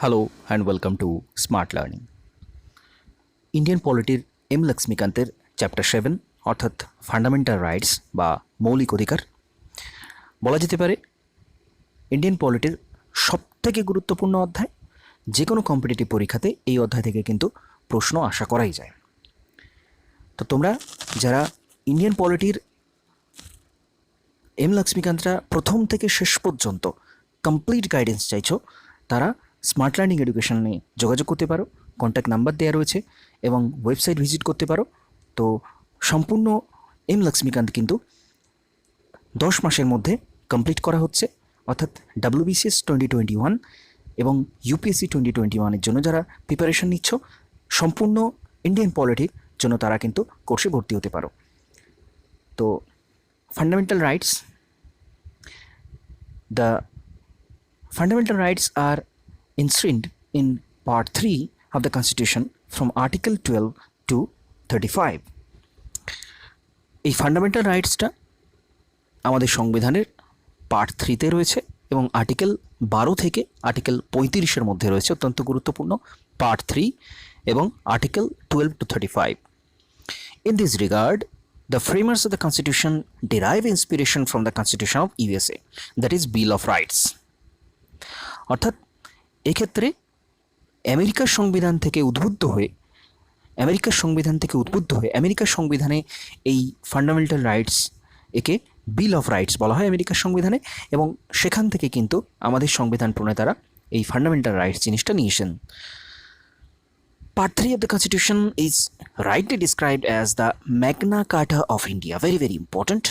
Hello and welcome to smart learning. Indian পলিটির M লক্ষ্মীকান্তের chapter 7 অর্থাৎ ফান্ডামেন্টাল রাইটস বা মৌলিক অধিকার বলা যেতে পারে ইন্ডিয়ান পলিটির সবথেকে গুরুত্বপূর্ণ অধ্যায়। যে কোনো কম্পিটিটিভ পরীক্ষাতে এই অধ্যায় থেকে কিন্তু প্রশ্ন আশা করাই যায়। তো তোমরা যারা ইন্ডিয়ান পলিটির এম লক্ষ্মীকান্তরা প্রথম থেকে শেষ পর্যন্ত কমপ্লিট গাইডেন্স চাইছো, তারা স্মার্ট লার্নিং এডুকেশনে যোগাযোগ করতে পারো। কন্ট্যাক্ট নাম্বার দেওয়া রয়েছে এবং ওয়েবসাইট ভিজিট করতে পারো। তো সম্পূর্ণ এম লক্ষ্মীকান্ত কিন্তু 10 মাসের মধ্যে কমপ্লিট করা হচ্ছে, অর্থাৎ WBCS 2021 এবং UPSC 2021-এর জন্য যারা প্রিপারেশন নিচ্ছ, সম্পূর্ণ ইন্ডিয়ান পলিটির জন্য তারা কিন্তু কোর্সে ভর্তি হতে পারো। তো fundamental rights, the fundamental rights are enshrined in Part 3 of the Constitution from Article 12 to 35. এই ফান্ডামেন্টাল রাইটসটা আমাদের সংবিধানের পার্ট 3-তে রয়েছে এবং আর্টিকেল 12 থেকে আর্টিকেল 35-এর মধ্যে রয়েছে, অত্যন্ত গুরুত্বপূর্ণ পার্ট 3 এবং article 12 to 35. In this regard, the framers of the Constitution derive inspiration from the Constitution of USA, that is Bill of Rights. অর্থাৎ এক্ষেত্রে আমেরিকার সংবিধান থেকে উদ্বুদ্ধ হয়ে আমেরিকার সংবিধানে এই ফান্ডামেন্টাল রাইটস, একে বিল অফ রাইটস বলা হয় আমেরিকার সংবিধানে, এবং সেখান থেকে কিন্তু আমাদের সংবিধান প্রণেতারা এই ফান্ডামেন্টাল রাইটস জিনিসটা নিয়েছেন। Part 3 of the Constitution is rightly described as the Magna Carta of India. Very, very important.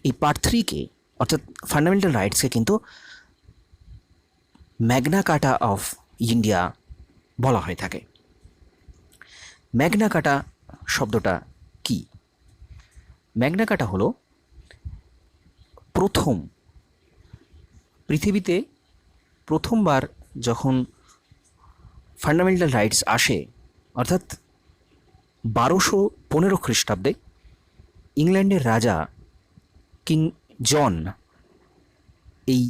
এই পার্ট 3-কে অর্থাৎ ফান্ডামেন্টাল রাইটসকে কিন্তু ম্যাগনা কার্টা অফ ইন্ডিয়া বলা হয়ে থাকে। ম্যাগনা কার্টা শব্দটা কি? ম্যাগনা কার্টা হলো পৃথিবীতে প্রথমবার যখন ফান্ডামেন্টাল রাইটস আসে, অর্থাৎ 1215 খ্রিস্টাব্দে ইংল্যান্ডের রাজা কিং জন এই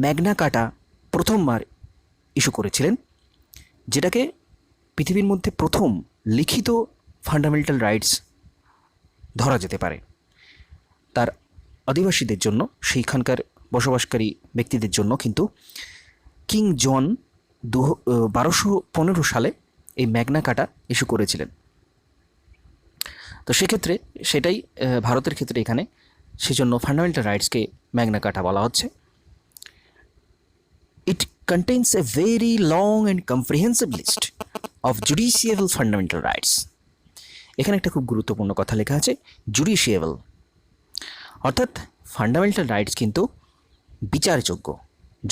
ম্যাগনা কার্টা প্রথমবার ইস্যু করেছিলেন, যেটাকে পৃথিবীর মধ্যে প্রথম লিখিত ফান্ডামেন্টাল রাইটস ধরা যেতে পারে। তার আদিবাসীদের জন্য, সেইখানকার বসবাসকারী ব্যক্তিদের জন্য কিন্তু কিং জন 1215 সালে এই ম্যাগনা কার্টা ইস্যু করেছিলেন। তো সেক্ষেত্রে সেটাই ভারতের ক্ষেত্রে এখানে সেজন্য ফান্ডামেন্টাল রাইটসকে ম্যাগনা কার্টা বলা হচ্ছে। It contains a very long and comprehensive list of justiciable fundamental rights. এখানে একটা খুব গুরুত্বপূর্ণ কথা লেখা আছে, জুডিশিয়েবল, অর্থাৎ ফান্ডামেন্টাল রাইটস কিন্তু বিচারযোগ্য।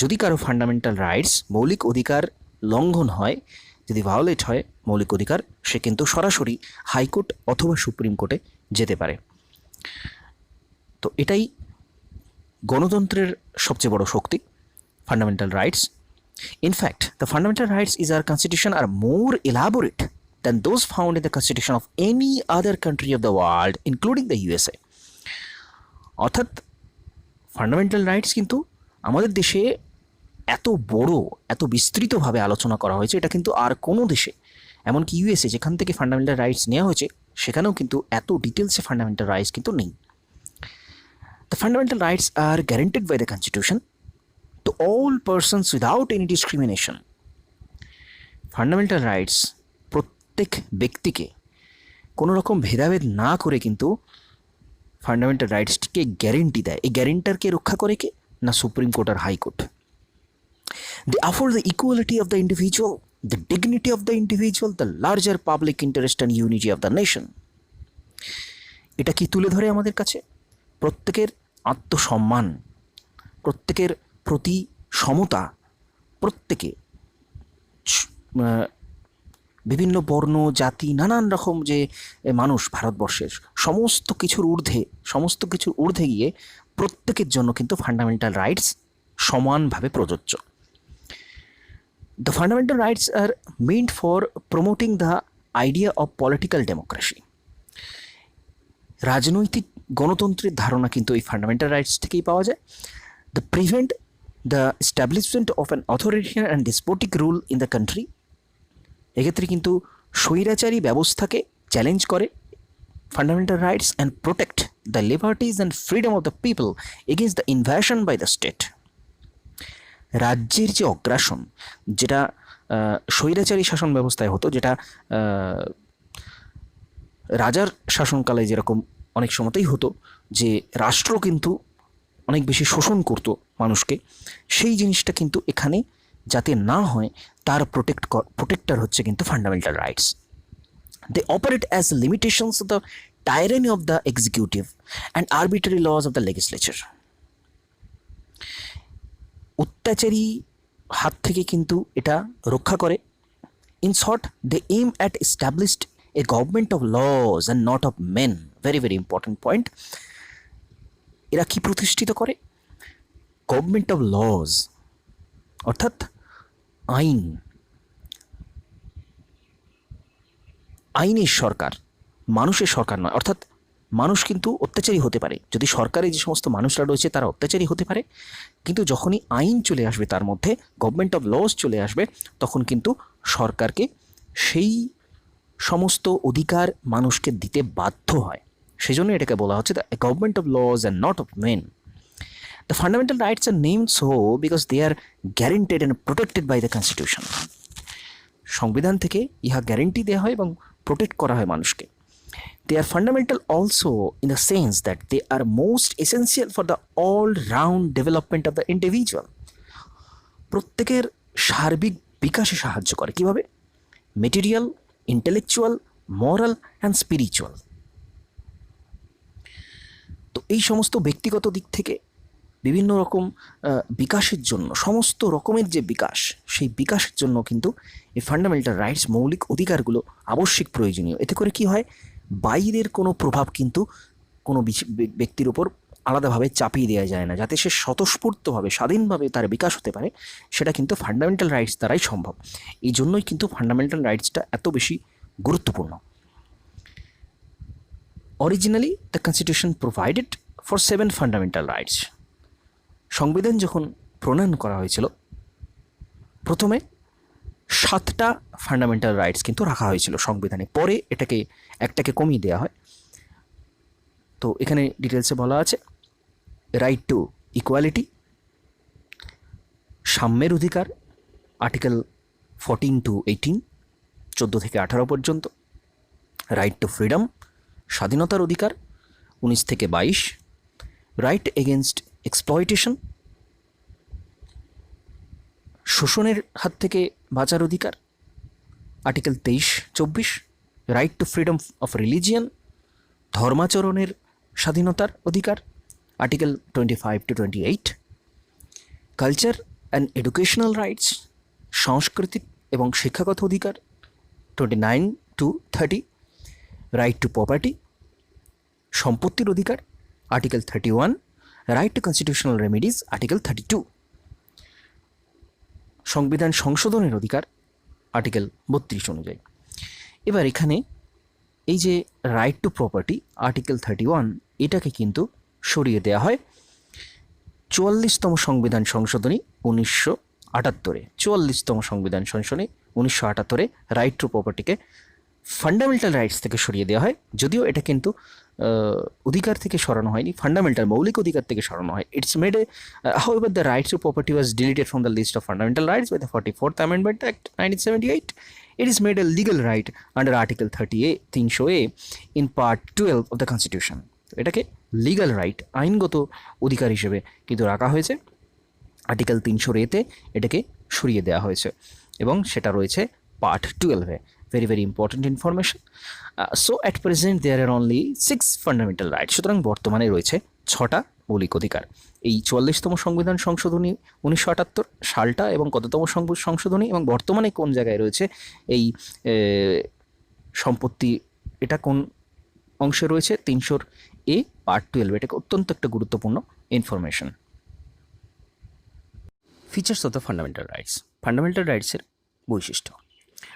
যদি কারো ফান্ডামেন্টাল রাইটস, মৌলিক অধিকার লঙ্ঘন হয়, যদি ভায়োলেট হয় মৌলিক অধিকার, সে কিন্তু সরাসরি হাইকোর্ট অথবা সুপ্রিম কোর্টে যেতে পারে। তো এটাই গণতন্ত্রের সবচেয়ে বড় শক্তি, fundamental rights. In fact the fundamental rights is our constitution are more elaborate than those found in the constitution of any other country of the world including the USA। অর্থাৎ ফান্ডামেন্টাল রাইটস কিন্তু আমাদের দেশে এত বড়, এত বিস্তৃতভাবে আলোচনা করা হয়েছে, এটা কিন্তু আর কোনো দেশে, এমনকি USA যেখান থেকে ফান্ডামেন্টাল রাইটস নেওয়া হয়েছে, সেখানেও কিন্তু এত ডিটেলসে ফান্ডামেন্টাল রাইটস কিন্তু নেই। The fundamental rights are guaranteed by the constitution to all persons without any discrimination. Fundamental rights প্রত্যেক ব্যক্তিকে কোনো রকম ভেদাভেদ না করে কিন্তু ফান্ডামেন্টাল রাইটসটিকে গ্যারেন্টি দেয়। এই গ্যারেন্টারকে রক্ষা করে কে? না সুপ্রিম কোর্ট আর High Court. They afford the equality of the individual, the dignity of the individual, the larger public interest and unity of the nation. এটা কি তুলে ধরে আমাদের কাছে? প্রত্যেকের আত্মসম্মান, প্রত্যেকের প্রতি সমতা, প্রত্যেকে বিভিন্ন বর্ণ, জাতি, নানান রকম যে মানুষ ভারতবর্ষের, সমস্ত কিছুর ঊর্ধ্বে গিয়ে প্রত্যেকের জন্য কিন্তু ফান্ডামেন্টাল রাইটস সমানভাবে প্রযোজ্য। The fundamental rights are meant for promoting the idea of political democracy. রাজনৈতিক গণতন্ত্রের ধারণা কিন্তু এই ফান্ডামেন্টাল রাইটস থেকেই পাওয়া যায়। The prevent the establishment of an authoritarian and despotic rule in the country, এক্ষেত্রে কিন্তু স্বৈরাচারী ব্যবস্থাকে চ্যালেঞ্জ করে, fundamental rights and protect the liberties and freedom of the people against the invasion by the state. রাজ্যের যে অগ্রাসন, যেটা স্বৈরাচারী শাসন ব্যবস্থায় হতো, যেটা রাজার শাসনকালে যেরকম অনেক সময়তেই হতো যে রাষ্ট্র কিন্তু অনেক বেশি শোষণ করতো মানুষকে, সেই জিনিসটা কিন্তু এখানে যাতে না হয় তার প্রোটেক্টর হচ্ছে কিন্তু fundamental rights. They operate as limitations of the tyranny of the executive and arbitrary laws of the legislature. অত্যাচারী হাত থেকে কিন্তু এটা রক্ষা করে। In short, they aim at established a government of laws and not of men. Very very important point. এরা কি প্রতিষ্ঠিত করে? গভর্নমেন্ট অফ লজ, অর্থাৎ আইন, আইনের সরকার, মানুষের সরকার নয়। অর্থাৎ মানুষ কিন্তু অত্যাচারী হতে পারে, যদি সরকারে যে সমস্ত মানুষরা রয়েছে তারা অত্যাচারী হতে পারে, কিন্তু যখনই আইন চলে আসবে, তার মধ্যে গভর্নমেন্ট অফ লজ চলে আসবে, তখন কিন্তু সরকারকে সেই সমস্ত অধিকার মানুষকে দিতে বাধ্য হয়। সেজন্য এটাকে বলা হচ্ছে the government of laws and not of men. The fundamental rights are named so because they are guaranteed and protected by the constitution. সংবিধান থেকে ইহা গ্যারেন্টি দেওয়া হয় এবং প্রোটেক্ট করা হয় মানুষকে। They are fundamental also in the sense that they are most essential for the all round development of the individual. প্রত্যেকের সার্বিক বিকাশে সাহায্য করে। কীভাবে? Material, intellectual, moral and spiritual. তো এই সমস্ত ব্যক্তিগত দিক থেকে বিভিন্ন রকম বিকাশের জন্য, সমস্ত রকমের যে বিকাশ, সেই বিকাশের জন্য কিন্তু এই ফান্ডামেন্টাল রাইটস, মৌলিক অধিকারগুলো আবশ্যিক, প্রয়োজনীয়। এতে করে কি হয়? বাইরের কোনো প্রভাব কিন্তু কোনো ব্যক্তির ওপর আলাদাভাবে চাপিয়ে দেওয়া যায় না, যাতে সে স্বতঃস্ফূর্তভাবে স্বাধীনভাবে তার বিকাশ হতে পারে, সেটা কিন্তু ফান্ডামেন্টাল রাইটস দ্বারাই সম্ভব। এই জন্যই কিন্তু ফান্ডামেন্টাল রাইটসটা এত বেশি গুরুত্বপূর্ণ। Originally the constitution provided for 7 fundamental rights. সংবিধান যখন প্রণয়ন করা হয়েছিল, প্রথমে 7টা ফান্ডামেন্টাল রাইটস কিন্তু রাখা হয়েছিল সংবিধানে, পরে একটাকে কমিয়ে দেওয়া হয়। তো এখানে ডিটেলসে বলা আছে রাইট টু ইকুয়ালিটি, সাম্যের অধিকার, আর্টিকেল 14 to 18, 14 থেকে 18 পর্যন্ত। রাইট টু ফ্রিডম, স্বাধীনতার অধিকার, 19 থেকে 22। রাইট এগেনস্ট এক্সপ্লয়টেশন, শোষণের হাত থেকে বাঁচার অধিকার, article 23-24। Right to freedom of religion, ধর্মাচরণের স্বাধীনতার অধিকার, article 25 to 28। Culture and educational rights, সাংস্কৃতিক এবং শিক্ষাগত অধিকার, 29 to 30। রাইট টু প্রপার্টি, সম্পত্তির অধিকার, article 31। Right two constitutional remedies, article 32। সংবিধান সংশোধনের অধিকার, আর্টিকেল 32 অনুযায়ী। এবার এখানে এই যে রাইট টু প্রপার্টি, আর্টিকেল 31, এটাকে কিন্তু সরিয়ে দেওয়া হয় 44তম সংবিধান সংশোধনী 1978-এ। 44তম সংবিধান সংশোধনী 1978-এ রাইট টু প্রপার্টিকে ফান্ডামেন্টাল রাইটস থেকে সরিয়ে দেওয়া হয়, যদিও এটা কিন্তু অধিকার থেকে সরানো হয়নি, ফান্ডামেন্টাল মৌলিক অধিকার থেকে সরানো হয়। It's made a however the rights to property was deleted from the list of fundamental rights by the 44th Amendment Act 1978. It is made a legal right under Article 300A in Part 12 of the Constitution. এটাকে legal right, আইনগত অধিকার হিসেবে কিন্তু রাখা হয়েছে। Article 300A-তে এটাকে সরিয়ে দেওয়া হয়েছে এবং সেটা রয়েছে পার্ট 12-এ। Very very important information. So at present there are only 6 fundamental right. সুতরাং বর্তমানে রয়েছে 6টা মৌলিক অধিকার। এই 44তম সংবিধান সংশোধনী 1978 সালটা এবং কততম সংশোধনী এবং বর্তমানে কোন জায়গায় রয়েছে এই সম্পত্তি, এটা কোন অংশে রয়েছে, 300A পার্ট 12, এটাকে অত্যন্ত একটা গুরুত্বপূর্ণ information. Features of the fundamental rights. Fundamental রাইটসের বৈশিষ্ট্য।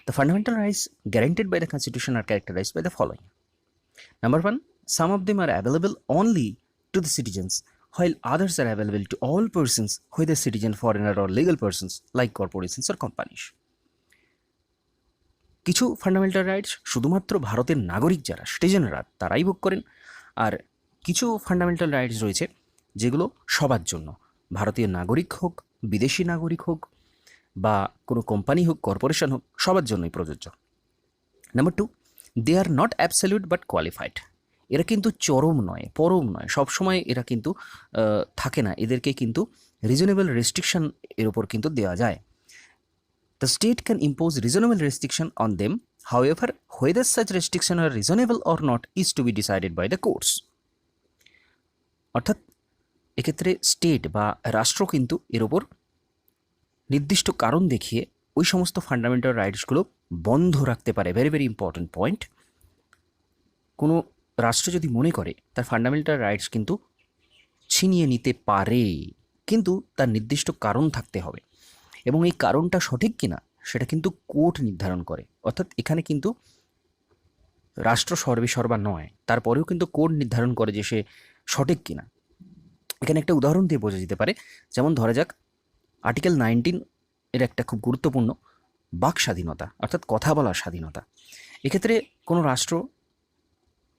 The fundamental rights guaranteed by the Constitution are characterized by the following. Number 1, some of them are available only to the citizens while others are available to all persons, whether citizen, foreigner or legal persons like corporations or companies. কিছু fundamental rights শুধুমাত্র ভারতের নাগরিক যারা সিটিজেনরা তারাই ভোগ করেন, আর কিছু fundamental rights রয়েছে যেগুলো সবার জন্য, ভারতীয় নাগরিক হোক, বিদেশি নাগরিক হোক, বা কোনো কোম্পানি হোক, কর্পোরেশন হোক, সবার জন্যই প্রযোজ্য। Number 2, they are not absolute but qualified. এরা কিন্তু চরম নয়, পরম নয়, সবসময় এরা কিন্তু থাকে না, এদেরকে কিন্তু রিজনেবল রেস্ট্রিকশন এর উপর কিন্তু দেওয়া যায়। The state can impose reasonable restriction on them. However, whether such restriction are reasonable or not is to be decided by the courts. অর্থাৎ এক্ষেত্রে স্টেট বা রাষ্ট্র কিন্তু এর ওপর নির্দিষ্ট কারণ দেখিয়ে ওই সমস্ত ফান্ডামেন্টাল রাইটসগুলো বন্ধ রাখতে পারে। Very very important point. কোনো রাষ্ট্র যদি মনে করে তার ফান্ডামেন্টাল রাইটস কিন্তু ছিনিয়ে নিতে পারে, কিন্তু তার নির্দিষ্ট কারণ থাকতে হবে, এবং এই কারণটা সঠিক কিনা সেটা কিন্তু কোর্ট নির্ধারণ করে। অর্থাৎ এখানে কিন্তু রাষ্ট্র সর্বেসর্বা নয়, তারপরেও কিন্তু কোর্ট নির্ধারণ করে যে সে সঠিক কিনা। এখানে একটা উদাহরণ দিয়ে বোঝা যেতে পারে, যেমন ধরা যাক আর্টিকেল 19 এর একটা খুব গুরুত্বপূর্ণ বাক স্বাধীনতা, অর্থাৎ কথা বলার স্বাধীনতা। এক্ষেত্রে কোনো রাষ্ট্র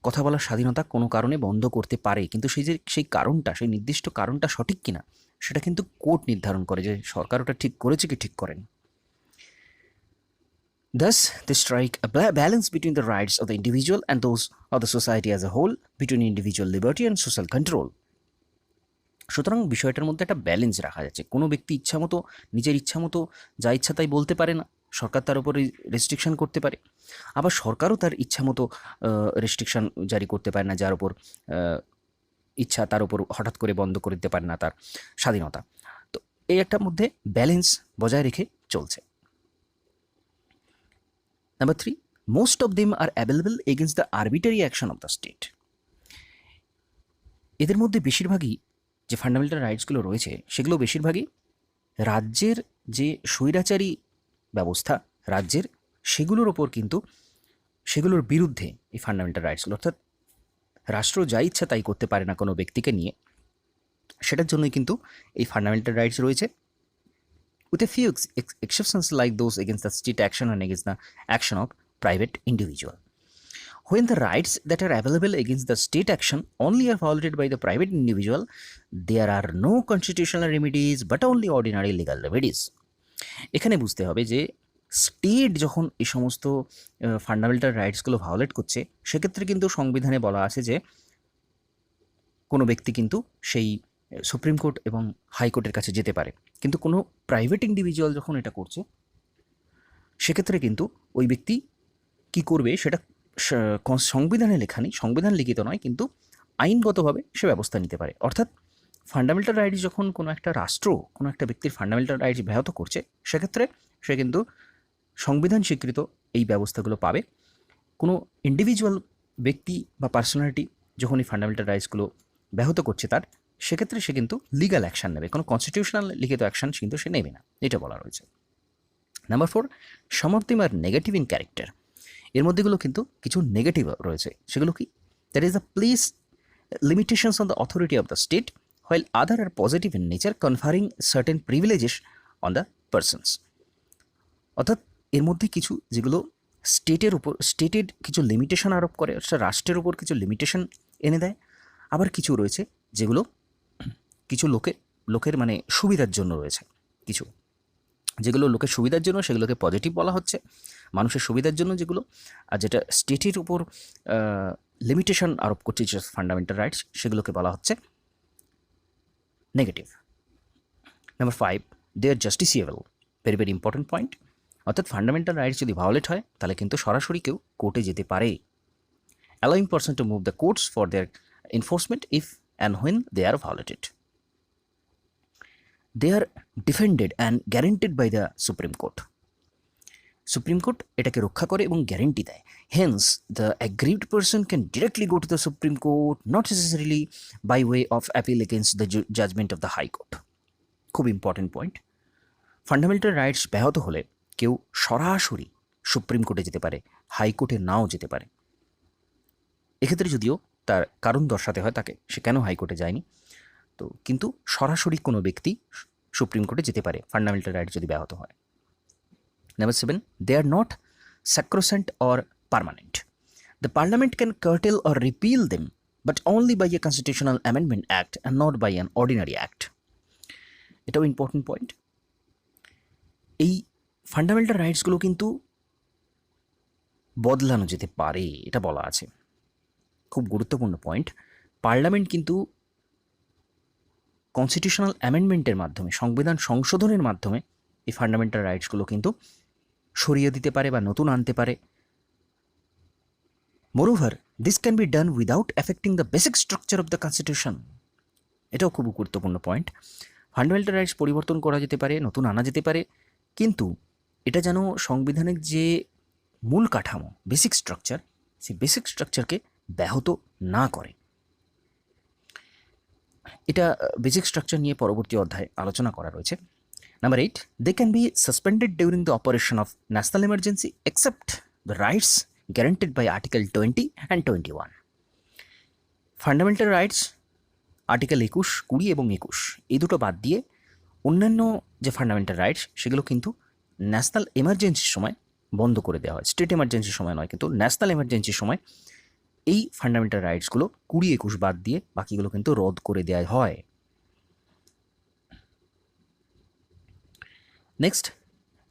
কথা বলার স্বাধীনতা কোনো কারণে বন্ধ করতে পারে, কিন্তু সেই কারণটা, সেই নির্দিষ্ট কারণটা সঠিক কিনা সেটা কিন্তু কোর্ট নির্ধারণ করে যে সরকার ওটা ঠিক করেছে কি ঠিক করেন। Thus, they strike a balance between the rights of the individual and those of the society as a whole, between individual liberty and social control. সুতরাং বিষয়টার মধ্যে একটা ব্যালেন্স রাখা যাচ্ছে। কোনো ব্যক্তি ইচ্ছামতো নিজের ইচ্ছামতো যা ইচ্ছা তাই বলতে পারে না, সরকার তার উপর রেস্ট্রিকশন করতে পারে। আবার সরকারও তার ইচ্ছামতো রেস্ট্রিকশন জারি করতে পারে না, যার উপর ইচ্ছা তার উপর হঠাৎ করে বন্ধ করে দিতে পারে না তার স্বাধীনতা। তো এই একটা মধ্যে ব্যালেন্স বজায় রেখে চলছে। Number 3, most of them R available against the arbitrary action of the state. এদের মধ্যে বেশিরভাগই যে ফান্ডামেন্টাল রাইটসগুলো রয়েছে সেগুলো বেশিরভাগই রাজ্যের যে স্বৈরাচারী ব্যবস্থা রাজ্যের, সেগুলোর ওপর কিন্তু সেগুলোর বিরুদ্ধে এই ফান্ডামেন্টাল রাইটসগুলো, অর্থাৎ রাষ্ট্র যা ইচ্ছা তাই করতে পারে না কোনো ব্যক্তিকে নিয়ে, সেটার জন্যই কিন্তু এই ফান্ডামেন্টাল রাইটস রয়েছে, with a few exceptions like those against the state action and against the action of private individual. When the rights that are available against the state action only are violated by the private individual, there are no constitutional remedies but only ordinary legal remedies. এখানে বুঝতে হবে যে state যখন এই সমস্ত fundamental রাইটসগুলো violet করছে, সেক্ষেত্রে কিন্তু সংবিধানে বলা আছে যে কোনো ব্যক্তি কিন্তু সেই সুপ্রিম কোর্ট এবং হাইকোর্টের কাছে যেতে পারে। কিন্তু কোনো প্রাইভেট ইন্ডিভিজুয়াল যখন এটা করছে, সেক্ষেত্রে কিন্তু ওই ব্যক্তি কি করবে সেটা সংবিধানে লেখা নেই, সংবিধান লিখিত নয়, কিন্তু আইনগতভাবে সে ব্যবস্থা নিতে পারে। অর্থাৎ ফান্ডামেন্টাল রাইটস যখন কোনো একটা রাষ্ট্র কোনো একটা ব্যক্তির ফান্ডামেন্টাল রাইটস ব্যাহত করছে, সেক্ষেত্রে সে কিন্তু সংবিধান স্বীকৃত এই ব্যবস্থাগুলো পাবে। কোনো ইন্ডিভিজুয়াল ব্যক্তি বা পার্সোনালিটি যখন এই ফান্ডামেন্টাল রাইটসগুলো ব্যাহত করছে তার, সেক্ষেত্রে সে কিন্তু লিগাল অ্যাকশান নেবে, কোনো কনস্টিটিউশনাল লিখিত অ্যাকশান কিন্তু সে নেবে না, এটা বলা রয়েছে। Number 4, some of them are negative in character. এর মধ্যেগুলো কিন্তু কিছু নেগেটিভ রয়েছে, সেগুলো কি? That is the place limitations on the authority of the state, while other are positive in nature, conferring certain privileges on the persons. অর্থাৎ এর মধ্যে কিছু যেগুলো স্টেটের কিছু লিমিটেশন আরোপ করে, অর্থাৎ রাষ্ট্রের উপর কিছু লিমিটেশন এনে দেয়। আবার কিছু রয়েছে যেগুলো কিছু লোকের মানে সুবিধার জন্য রয়েছে, কিছু যেগুলো লোকের সুবিধার জন্য সেগুলোকে পজিটিভ বলা হচ্ছে, মানুষের সুবিধার জন্য যেগুলো, আর যেটা স্টেটের উপর লিমিটেশন আরোপ করছে যে ফান্ডামেন্টাল রাইটস, সেগুলোকে বলা হচ্ছে negative. Number 5, they are justiciable. Very very important point. অর্থাৎ ফান্ডামেন্টাল রাইটস যদি ভায়োলেট হয় তাহলে কিন্তু সরাসরি কেউ কোর্টে যেতে পারে। Allowing person to move the courts for their enforcement if and when they are violated. They are defended and guaranteed by the supreme court. Supreme court এটাকে রক্ষা করে এবং গ্যারেন্টি দেয়। Hence the aggrieved person can directly go to the supreme court, not necessarily by way of appeal against the judgement of the high court. খুব important point. Fundamental rights ব্যাহত হলে কেউ সরাসরি সুপ্রিম কোর্টে যেতে পারে, হাইকোর্টে নাও যেতে পারে। এক্ষেত্রে যদিও তার কারণ দর্শাতে হয় তাকে, সে কেন হাইকোর্টে যায়নি। তো কিন্তু সরাসরি কোনো ব্যক্তি সুপ্রিম কোর্টে যেতে পারে ফান্ডামেন্টাল রাইট যদি ব্যাহত হয়। Number 7, they are not sacrosanct or permanent. The parliament can curtail or repeal them, but only by a constitutional amendment act and not by an ordinary act. এটাও ইম্পর্টেন্ট পয়েন্ট। এই fundamental রাইটসগুলো কিন্তু বদলানো যেতে পারে, এটা বলা আছে। খুব গুরুত্বপূর্ণ পয়েন্ট। পার্লামেন্ট কিন্তু কনস্টিটিউশনাল অ্যামেন্ডমেন্টের মাধ্যমে, সংবিধান সংশোধনের মাধ্যমে এই ফান্ডামেন্টাল রাইটসগুলো কিন্তু সরিয়ে দিতে পারে বা নতুন আনতে পারে। Moreover this can be done without affecting the basic structure of the constitution. এটাও খুব গুরুত্বপূর্ণ পয়েন্ট। ফান্ডামেন্টাল রাইটস পরিবর্তন করা যেতে পারে, নতুন আনা যেতে পারে, কিন্তু এটা যেন সংবিধানের যে মূল কাঠামো, বেসিক স্ট্রাকচার, সেই বেসিক স্ট্রাকচারকে ব্যাহত না করে। এটা বেসিক স্ট্রাকচার নিয়ে পরবর্তী অধ্যায়ে আলোচনা করা রয়েছে। Number 8, they can be suspended during the operation of national emergency except the rights guaranteed by Article 20 and 21. Fundamental rights article 21, 20 এবং 21 এই দুটো বাদ দিয়ে অন্যান্য যে ফান্ডামেন্টাল রাইটস সেগুলো কিন্তু ন্যাশনাল এমার্জেন্সির সময় বন্ধ করে দেওয়া হয়। স্টেট এমার্জেন্সির সময় নয়, কিন্তু ন্যাশনাল এমার্জেন্সির সময় এই ফান্ডামেন্টাল রাইটসগুলো 20, 21 বাদ দিয়ে বাকিগুলো কিন্তু রদ করে দেওয়া হয়। Next,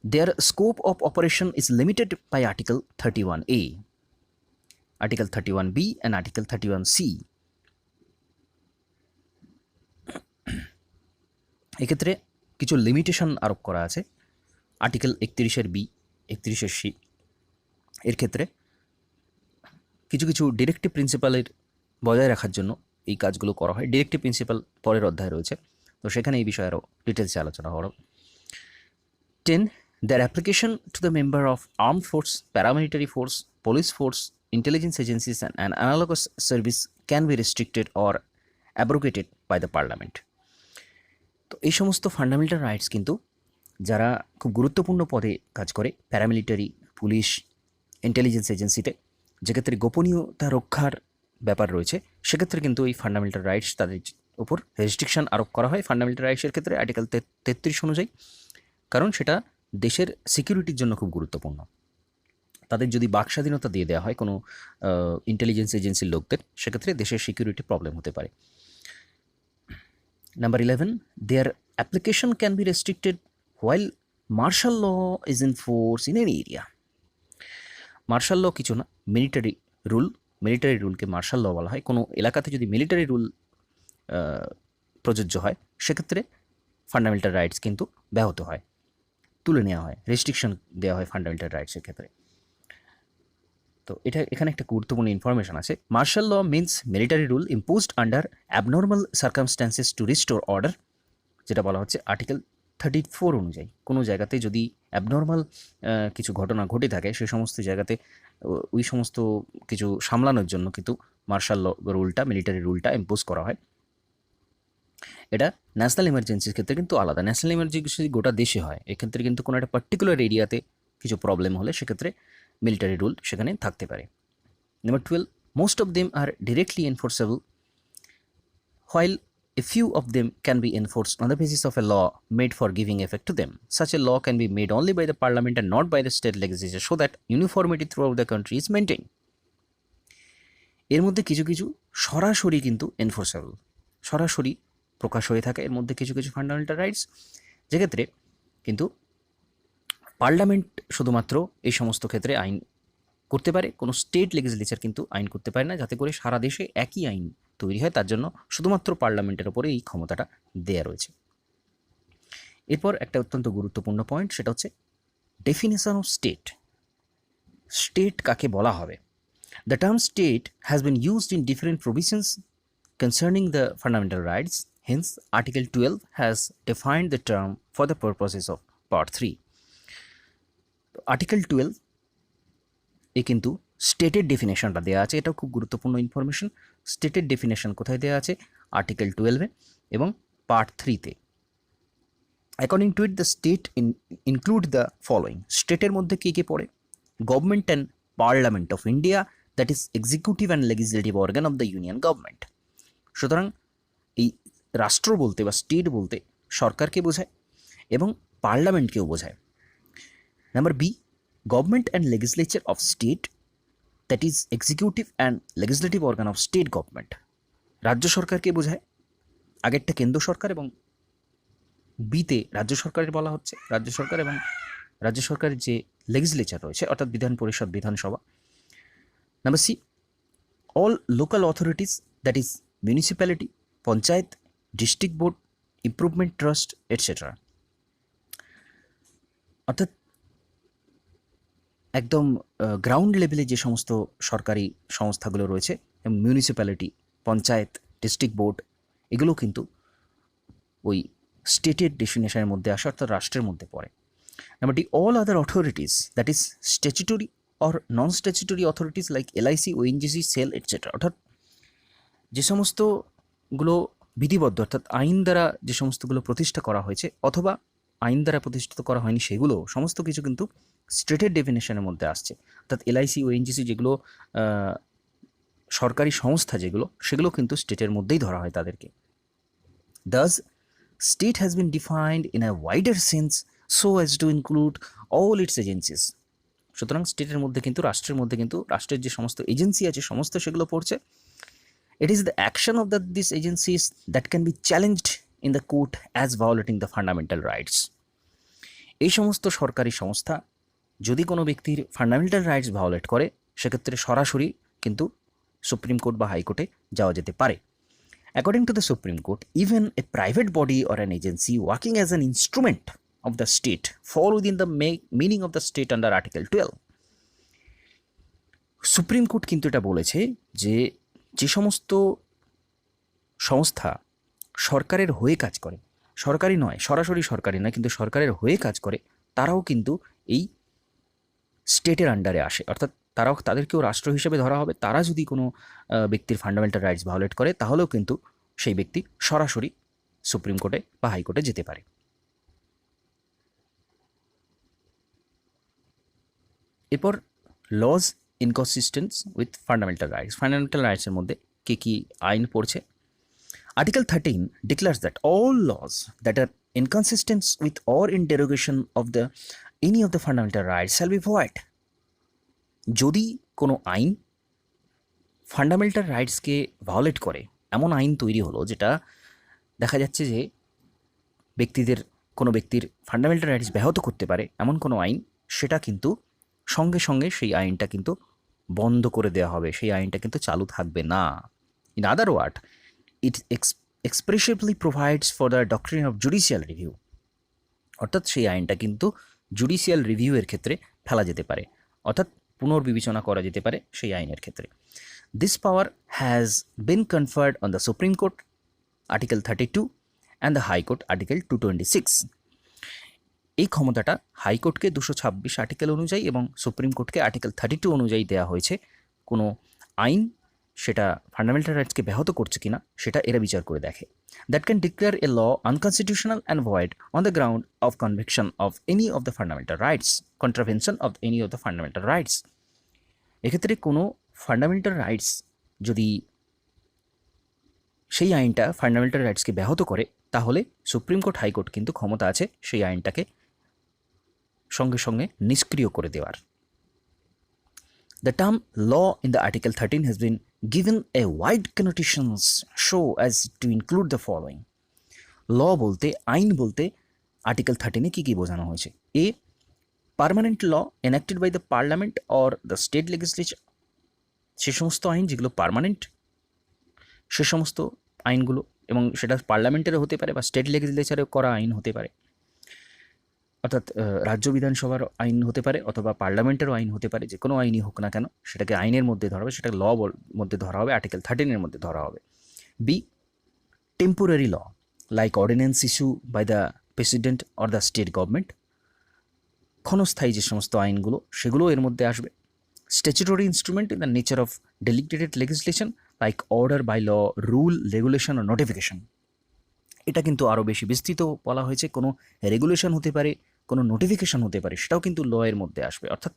their scope of operation is limited by Article 31A, Article 31B and Article 31C. এক্ষেত্রে কিছু লিমিটেশন আরোপ করা আছে। আর্টিকেল 31-এর বি, 31-এর সি এর ক্ষেত্রে কিছু কিছু ডিরেক্টিভ প্রিন্সিপালের বজায় রাখার জন্য এই কাজগুলো করা হয়। ডিরেক্টিভ প্রিন্সিপাল পরের অধ্যায় রয়েছে, তো সেখানে এই বিষয়ে আরও ডিটেলসে আলোচনা হলো। 10, their application to the member of armed force, paramilitary force, police force, intelligence agencies and analogous service can be restricted or abrogated by the parliament. তো এই সমস্ত ফান্ডামেন্টাল রাইটস কিন্তু যারা খুব গুরুত্বপূর্ণ পদে কাজ করে, প্যারামিলিটারি, পুলিশ, ইন্টেলিজেন্স এজেন্সিতে, যেক্ষেত্রে গোপনীয়তা রক্ষার ব্যাপার রয়েছে, সেক্ষেত্রে কিন্তু এই ফান্ডামেন্টাল রাইটস তাদের উপর রেস্ট্রিকশন আরোপ করা হয় ফান্ডামেন্টাল রাইটসের ক্ষেত্রে আর্টিকেল 33 অনুযায়ী, কারণ সেটা দেশের সিকিউরিটির জন্য খুব গুরুত্বপূর্ণ। তাদের যদি বাক স্বাধীনতা দিয়ে দেওয়া হয় কোনো ইন্টেলিজেন্স এজেন্সির লোকদের, সেক্ষেত্রে দেশের সিকিউরিটি প্রবলেম হতে পারে। Number 11, their application can be restricted while martial law is in force in any area. Martial law কিছু না, মিলিটারি রুলকে মার্শাল ল বলা হয়। কোনো এলাকাতে যদি মিলিটারি রুল প্রযোজ্য হয়, সেক্ষেত্রে ফান্ডামেন্টাল রাইটস কিন্তু ব্যাহত হয়, তুলে নেওয়া হয়, রেস্ট্রিকশন দেওয়া হয় ফান্ডামেন্টাল রাইটসের ক্ষেত্রে। তো এটা এখানে একটা গুরুত্বপূর্ণ ইনফরমেশন আছে। Martial law means military rule imposed under abnormal circumstances to restore order, যেটা বলা হচ্ছে আর্টিকেল 34 অনুযায়ী। কোনো জায়গাতে যদি অ্যাবনর্মাল কিছু ঘটনা ঘটে থাকে, সেই সমস্ত জায়গাতে ওই সমস্ত কিছু সামলানোর জন্য কিন্তু মার্শাল ল রুলটা, মিলিটারি রুলটা ইম্পোজ করা হয়। এটা ন্যাশনাল এমার্জেন্সির ক্ষেত্রে কিন্তু আলাদা। ন্যাশনাল এমার্জেন্সি গোটা দেশে হয়, এক্ষেত্রে কিন্তু কোনো একটা পার্টিকুলার এরিয়াতে কিছু প্রবলেম হলে সেক্ষেত্রে মিলিটারি রুল সেখানে থাকতে পারে। Number 12, most of them are directly enforceable while a few of them can be enforced on the basis of a law made for giving effect to them. Such a law can be made only by the parliament and not by the state legislature so that uniformity throughout the country is maintained. এর মধ্যে কিছু কিছু সরাসরি কিন্তু enforceable, সরাসরি প্রকাশ হয়ে থাকে এর মধ্যে কিছু কিছু ফান্ডামেন্টাল রাইটস, যেক্ষেত্রে কিন্তু পার্লামেন্ট শুধুমাত্র এই সমস্ত ক্ষেত্রে আইন করতে পারে, কোনো স্টেট লেজিসলেচার কিন্তু আইন করতে পারে না। যাতে করে সারা দেশে একই আইন তৈরি হয়, তার জন্য শুধুমাত্র পার্লামেন্টের ওপরে এই ক্ষমতাটা দেয়া রয়েছে। এরপর একটা অত্যন্ত গুরুত্বপূর্ণ পয়েন্ট, সেটা হচ্ছে ডেফিনেশন অফ স্টেট। স্টেট কাকে বলা হবে? The term state has been used in different provisions concerning the fundamental rights, hence article 12 has defined the term for the purposes of part 3। Article 12 এ কিন্তু স্টেটের ডেফিনেশনটা দেওয়া আছে, এটাও খুব গুরুত্বপূর্ণ ইনফরমেশন। স্টেটের ডেফিনেশন কোথায় দেওয়া আছে? আর্টিকেল 12 এবং পার্ট 3-তে। According to it the state include the following. স্টেটের মধ্যে কে কে পড়ে? Government and parliament of India, that is executive and legislative organ of the union government. সুতরাং এই রাষ্ট্র বলতে বা স্টেট বলতে সরকারকে বোঝায় এবং পার্লামেন্টকেও বোঝায়। Number B, government and legislature of state, that is executive and legislative organ of state government. রাজ্য সরকারকে বোঝায়, আগেরটা কেন্দ্র সরকার এবং বিতে রাজ্য সরকারের বলা হচ্ছে রাজ্য সরকার এবং রাজ্য সরকারের যে লেজিসলেচার রয়েছে অর্থাৎ বিধান পরিষদ, বিধানসভা। Number C, all local authorities, that is municipality, panchayat, district board, improvement trust, etc. অর্থাৎ একদম গ্রাউন্ড লেভেলে যে সমস্ত সরকারি সংস্থাগুলো রয়েছে, মিউনিসিপ্যালিটি, পঞ্চায়েত, ডিস্ট্রিক্ট বোর্ড, এগুলো কিন্তু ওই স্টেটের ডেফিনেশনের মধ্যে আসে, অর্থাৎ রাষ্ট্রের মধ্যে পড়ে। Number D, all other authorities, that is statutory or non statutory authorities like LIC, ONGC, SAIL, et cetera. অর্থাৎ যে সমস্তগুলো বিধিবদ্ধ অর্থাৎ আইন দ্বারা যে সমস্তগুলো প্রতিষ্ঠা করা হয়েছে অথবা আইন দ্বারা প্রতিষ্ঠিত করা হয়নি, সেগুলো সমস্ত কিছু কিন্তু স্টেটের ডেফিনেশনের মধ্যে আসছে। অর্থাৎ এলআইসি, ওএনজিসি যেগুলো সরকারি সংস্থা যেগুলো, সেগুলো কিন্তু স্টেটের মধ্যেই ধরা হয় তাদেরকে। Thus, state has been defined in a wider sense so as to include all its agencies. সুতরাং স্টেটের মধ্যে কিন্তু, রাষ্ট্রের মধ্যে কিন্তু রাষ্ট্রের যে সমস্ত এজেন্সি আছে সমস্ত সেগুলো পড়ছে। It is the action of these agencies that can be challenged in the court as violating the fundamental rights. এই সমস্ত সরকারি সংস্থা যদি কোনো ব্যক্তির ফান্ডামেন্টাল রাইটস ভায়োলেট করে, সেক্ষেত্রে সরাসরি কিন্তু সুপ্রিম কোর্ট বা হাইকোর্টে যাওয়া যেতে পারে। According to the Supreme Court, even a private body or an agency working as an instrument of the state fall within the meaning of the state under Article 12. Supreme court কিন্তু এটা বলেছে যে যে সমস্ত সংস্থা সরকারের হয়ে কাজ করে, সরকারি নয়, সরাসরি সরকারি নয়, কিন্তু সরকারের হয়ে কাজ করে, তারাও কিন্তু এই স্টেটের আন্ডারে আসে। অর্থাৎ তাদেরকেও রাষ্ট্র হিসেবে ধরা হবে। তারা যদি কোনো ব্যক্তির ফান্ডামেন্টাল রাইটস ভায়োলেট করে, তাহলেও কিন্তু সেই ব্যক্তি সরাসরি সুপ্রিম কোর্টে বা হাইকোর্টে যেতে পারে। এরপর laws inconsistence with fundamental rights. Fundamental রাইটসের মধ্যে কী কী আইন পড়ছে? Article 13 declares that all laws that are inconsistent with or in derogation of any of the fundamental rights shall be void. যদি কোনো আইন ফান্ডামেন্টাল রাইটসকে ভায়োলেট করে, এমন আইন তৈরি হলো যেটা দেখা যাচ্ছে যে কোনো ব্যক্তির ফান্ডামেন্টাল রাইটস ব্যাহত করতে পারে, এমন কোনো আইন, সেটা কিন্তু সঙ্গে সঙ্গে সেই আইনটা কিন্তু বন্ধ করে দেওয়া হবে, সেই আইনটা কিন্তু চালু থাকবে না। In other word, it expressly provides for the doctrine of judicial review. অর্থাৎ সেই আইনটা কিন্তু জুডিশিয়াল রিভিউয়ের ক্ষেত্রে ফেলা যেতে পারে, অর্থাৎ পুনর্বিবেচনা করা যেতে পারে সেই আইনের ক্ষেত্রে। This power has been conferred on the supreme court article 32 and the high court article 226। এই ক্ষমতাটা হাইকোর্টকে 226 আর্টিকেল অনুযায়ী এবং সুপ্রিম কোর্টকে আর্টিকেল 32 অনুযায়ী দেওয়া হয়েছে। কোনো আইন সেটা ফান্ডামেন্টাল রাইটসকে ব্যাহত করছে কিনা সেটা এরা বিচার করে দেখে। That can declare a law unconstitutional and void on the ground of conviction of any of the fundamental rights, contravention of any of the fundamental rights. এক্ষেত্রে কোনো ফান্ডামেন্টাল রাইটস যদি সেই আইনটা ফান্ডামেন্টাল রাইটসকে ব্যাহত করে, তাহলে সুপ্রিম কোর্ট, হাইকোর্ট কিন্তু ক্ষমতা আছে সেই আইনটাকে সঙ্গে সঙ্গে নিষ্ক্রিয় করে দেওয়ার। The term law in the Article 13 has been given a wide connotations so as to include the following. Law বলতে, আইন বলতে আর্টিকেল 13-এ কী কী বোঝানো হয়েছে? A, permanent law enacted by the parliament or the state legislature, সে সমস্ত আইন যেগুলো পার্মানেন্ট, সে সমস্ত আইনগুলো, এবং সেটা পার্লামেন্টেরও হতে পারে বা স্টেট লেজিসলেচারেও করা আইন হতে পারে, অর্থাৎ রাজ্য বিধানসভার আইন হতে পারে অথবা পার্লামেন্টেরও আইন হতে পারে। যে কোনো আইনই হোক না কেন, সেটাকে আইনের মধ্যে ধরা হবে, সেটাকে ল মধ্যে ধরা হবে, আর্টিকেল 13-এর মধ্যে ধরা হবে। B, temporary law like ordinance issue by the president or the state government, ক্ষণস্থায়ী যে সমস্ত আইনগুলো সেগুলো এর মধ্যে আসবে। Statutory instrument in the nature of delegated legislation like order, bylaw, rule, regulation ও নোটিফিকেশন। এটা কিন্তু আরও বেশি বিস্তৃত বলা হয়েছে। কোনো রেগুলেশন হতে পারে, কোনো নোটিফিকেশন হতে পারে, সেটাও কিন্তু ল এর মধ্যে আসবে। অর্থাৎ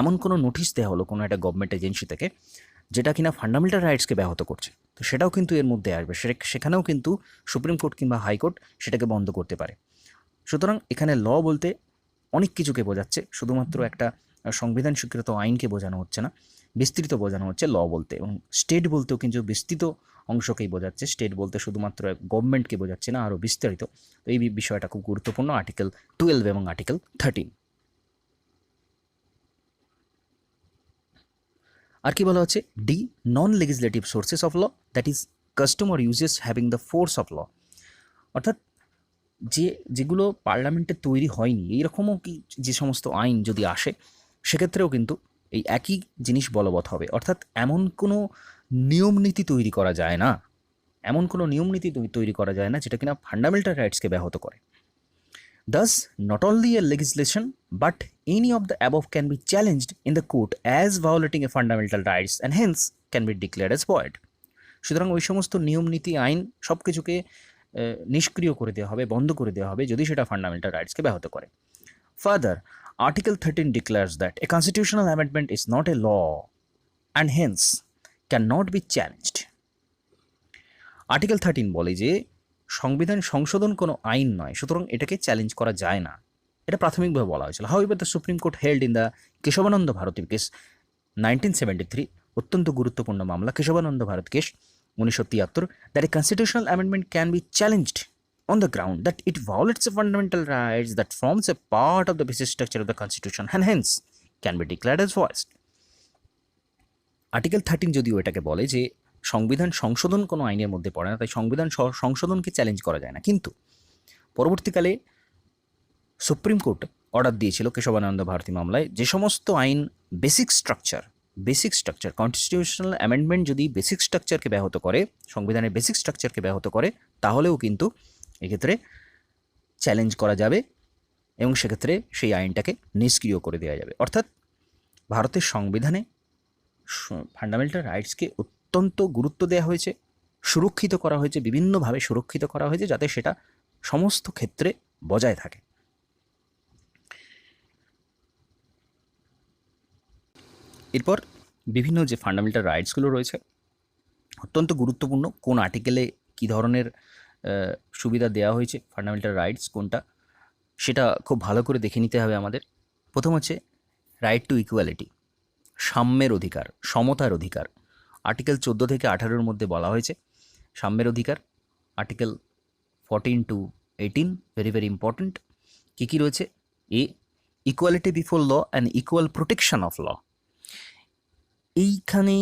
এমন কোনো নোটিশ দেওয়া হলো কোনো একটা গভর্নমেন্ট এজেন্সি থেকে, যেটা কিনা ফান্ডামেন্টাল রাইটসকে ব্যাহত করছে, তো সেটাও কিন্তু এর মধ্যে আসবে, সেখানেও কিন্তু সুপ্রিম কোর্ট কিংবা হাইকোর্ট সেটাকে বন্ধ করতে পারে। সুতরাং এখানে ল বলতে অনেক কিছুকে বোঝাচ্ছে, শুধুমাত্র একটা সংবিধান স্বীকৃত আইনকে বোঝানো হচ্ছে না, বিস্তৃত বোঝানো হচ্ছে ল বলতে। এবং স্টেট বলতেও কিন্তু বিস্তৃত অংশকেই বোঝাচ্ছে, স্টেট বলতে শুধুমাত্র গভর্নমেন্টকে বোঝাচ্ছে না, আরও বিস্তারিত। তো এই বিষয়টা খুব গুরুত্বপূর্ণ, আর্টিকেল 12 এবং আর্টিকেল 13। আর কি বলা হচ্ছে, D non legislative sources of law, that is custom or usages having the force of law. অর্থাৎ যেগুলো পার্লামেন্টে তৈরি হয়নি, এইরকমও কি যে সমস্ত আইন যদি আসে, সেক্ষেত্রেও কিন্তু এই একই জিনিস বলবৎ হবে। অর্থাৎ এমন কোনো নিয়মনীতি তৈরি করা যায় না, তৈরি করা যায় না যেটা কিনা ফান্ডামেন্টাল রাইটসকে ব্যাহত করে। Thus, not only a legislation, but any of the above can be challenged in the court as violating a fundamental rights and hence can be declared as void. সুতরাং ওই সমস্ত নিয়ম নীতি আইন সব কিছুকে নিষ্ক্রিয় করে দেওয়া হবে, বন্ধ করে দেওয়া হবে যদি সেটা ফান্ডামেন্টাল রাইটসকে ব্যাহত করে। Further, article 13 declares that a constitutional amendment is not a law and hence cannot be challenged. Article 13 বলে যে সংবিধান সংশোধন কোনো আইন নয়, সুতরাং এটাকে চ্যালেঞ্জ করা যায় না, এটা প্রাথমিকভাবে বলা হয়েছিল। However the supreme court held in the Kesavananda Bharati case 1973, অত্যন্ত গুরুত্বপূর্ণ মামলা Kesavananda Bharat case 1973, that a constitutional amendment can be challenged on the ground that it violates the fundamental rights that forms a part of the basic structure of the constitution and hence can be declared as void. Article 13 যদিও এটাকে বলে যে সংবিধান সংশোধন কোনো আইনের মধ্যে পড়ে না, তাই সংবিধান সংশোধনকে চ্যালেঞ্জ করা যায় না, কিন্তু পরবর্তীকালে সুপ্রিম কোর্ট অর্ডার দিয়েছিল কেশবানন্দ ভারতী মামলায়, যে সমস্ত আইন বেসিক স্ট্রাকচার কনস্টিটিউশনাল অ্যামেন্ডমেন্ট যদি বেসিক স্ট্রাকচারকে ব্যাহত করে, সংবিধানের বেসিক স্ট্রাকচারকে ব্যাহত করে, তাহলেও কিন্তু এক্ষেত্রে চ্যালেঞ্জ করা যাবে এবং সেক্ষেত্রে সেই আইনটাকে নিষ্ক্রিয় করে দেওয়া যাবে। অর্থাৎ ভারতের সংবিধানে ফান্ডামেন্টাল রাইটসকে অত্যন্ত গুরুত্ব দেওয়া হয়েছে, সুরক্ষিত করা হয়েছে, বিভিন্নভাবে সুরক্ষিত করা হয়েছে যাতে সেটা সমস্ত ক্ষেত্রে বজায় থাকে। এরপর বিভিন্ন যে ফান্ডামেন্টাল রাইটসগুলো রয়েছে, অত্যন্ত গুরুত্বপূর্ণ কোন আর্টিকেলে কী ধরনের সুবিধা দেওয়া হয়েছে, ফান্ডামেন্টাল রাইটস কোনটা, সেটা খুব ভালো করে দেখে নিতে হবে আমাদের। প্রথম হচ্ছে রাইট টু ইকুয়ালিটি, সাম্যের অধিকার, সমতার অধিকার। আর্টিকেল 14 থেকে 18-এর মধ্যে বলা হয়েছে সাম্যের অধিকার। Article 14 to 18 very very important. কী কী রয়েছে? A, equality before law and equal protection of law. এইখানে